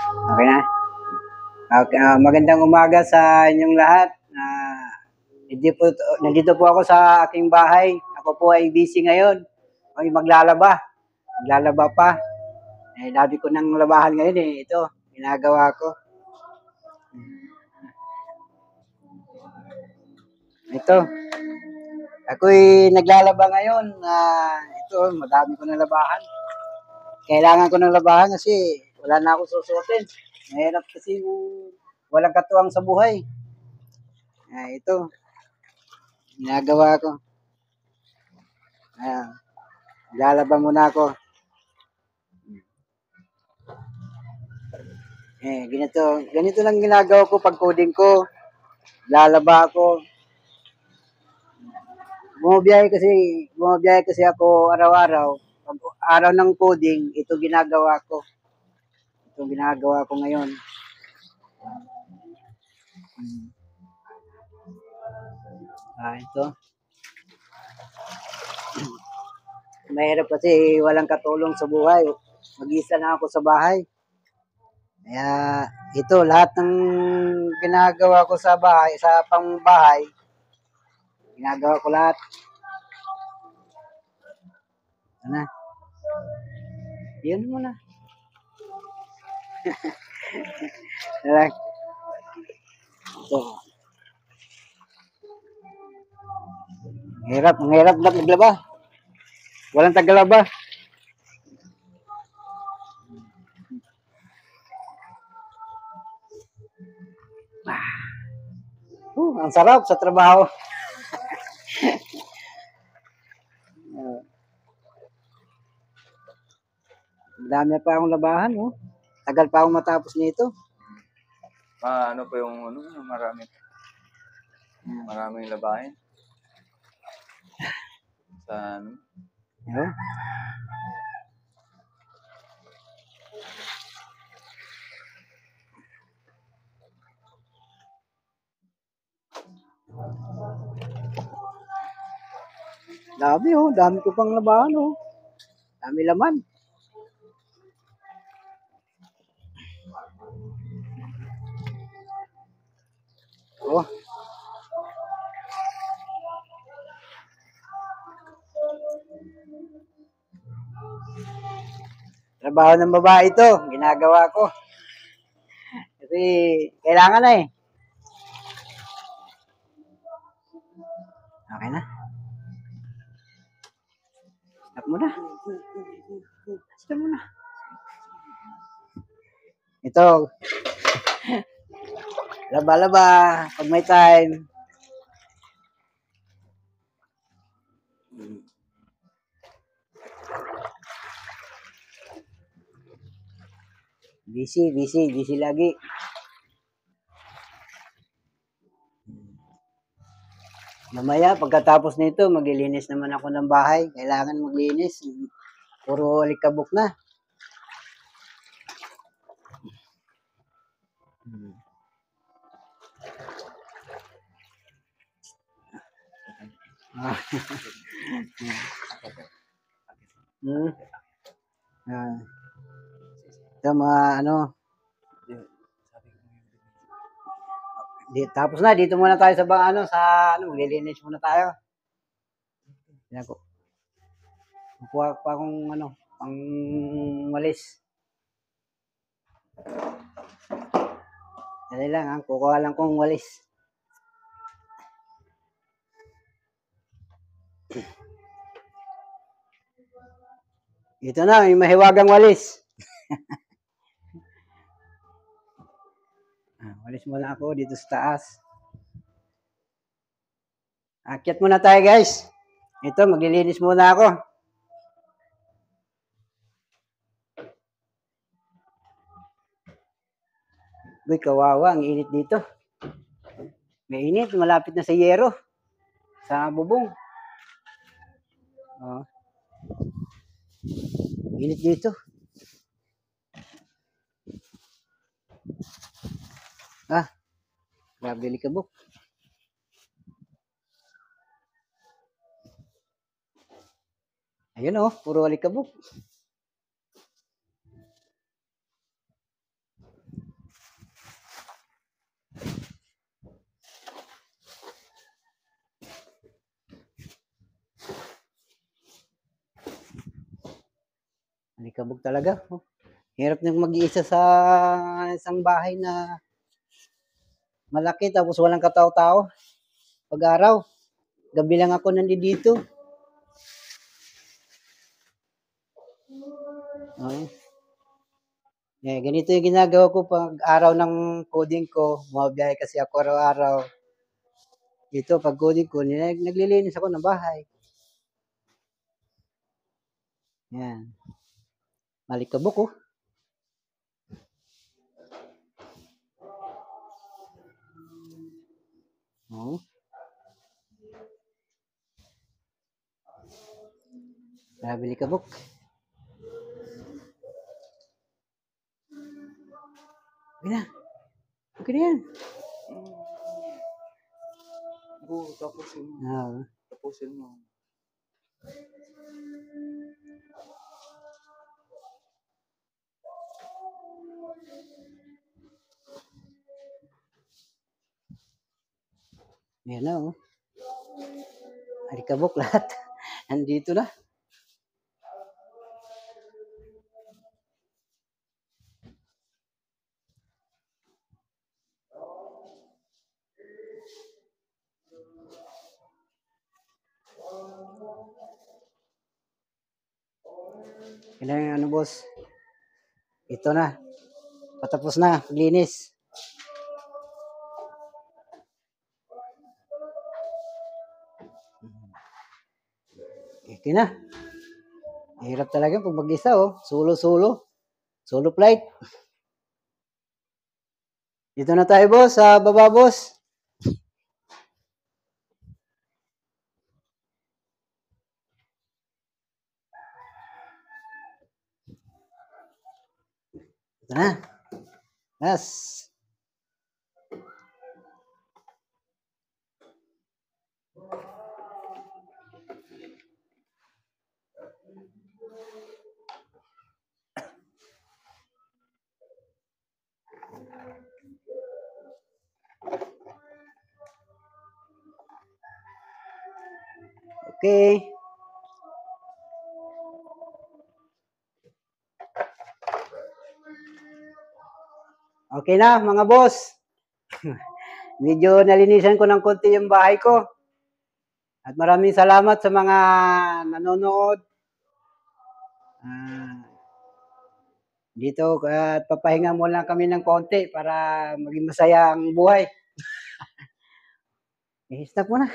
Okay na? Okay, magandang umaga sa inyong lahat. Nandito po ako sa aking bahay. Ako po ay busy ngayon. Ay maglalaba. Maglalaba pa. Labi ko ng labahan ngayon eh. Ito, ginagawa ko. Ito. Ako'y naglalaba ngayon. Ito, madami ko ng labahan. Kailangan ko ng labahan kasi wala na akong susuotin. Mahirap kasi walang katuwang sa buhay. Ito, ginagawa ko. Lalaba muna ako. Ganito lang ginagawa ko pag coding ko. Lalaba ako. Bumabiyahe kasi ako araw-araw. Pag araw ng coding, ito ginagawa ko. Ito ginagawa ko ngayon. Ito. Mahirap kasi walang katulong sa buhay. Mag-isa na ako sa bahay. Kaya ito, lahat ng ginagawa ko sa bahay, sa pangbahay, ginagawa ko lahat. Ano? Yun muna. Ito. Ang hirap maglaba. Walang tagalaba. Ang sarap sa trabaho. Dami pa akong labahan, oh. Tagal pa akong matapos nito. Ano pa yung maraming labahin? Sa ano? Yeah. Dami, oh. Dami ko pang labahan, oh. Dami laman. Oh. Trabaho ng babae ito. Ginagawa ko. Kasi kailangan na eh. Okay na. Stop muna. Stop muna. Ito. Laba-laba. Pag may time. Busy lagi. Mamaya, pagkatapos nito, maglilinis naman ako ng bahay. Kailangan maglinis. Puro alikabok na. Ito mga ano. Tapos na, dito muna tayo sa maglilinis muna tayo. Yan ko. Kukuha pa akong pang walis. Dali lang, kukuha lang kong walis. Ito na, may mahiwagang walis. Walis muna ako dito sa taas. Akyat muna tayo, guys. Ito, maglilinis muna ako. Uy, kawawa, ang init dito. May init, malapit na sa yero. Sa bubong. Init dito. Grabe likabok. Ayun, puro alikabok. Alikabok talaga. Oh. Hirap nang mag-iisa sa isang bahay na malaki tapos walang katao-tao. Pag-araw, gabi lang ako nandito. Oh. Ganito yung ginagawa ko pag araw ng coding ko. Bumabiyahe kasi ako araw-araw. Dito, pag coding ko, naglilinis ako ng bahay. Yan. Malikabok oh. Oh. Grabe likabok. Okay na. Okay na yan. Go, tapusin mo. Ah. Tapusin mo. Yan na oh. Alikabok lahat. Andito na. Kailangan ano boss. Ito na. Patapos na. Linis. Okay na. Hirap talaga pag mag-isa oh. Solo-solo. Solo flight. Dito na tayo boss. Sa baba boss. Ito na. Yes. Okay. Okay na mga boss. Medyo nalinisan ko ng konti yung bahay ko. At maraming salamat sa mga nanonood. Dito at papahinga muna kami ng konti para maging masaya ang buhay. Stop muna.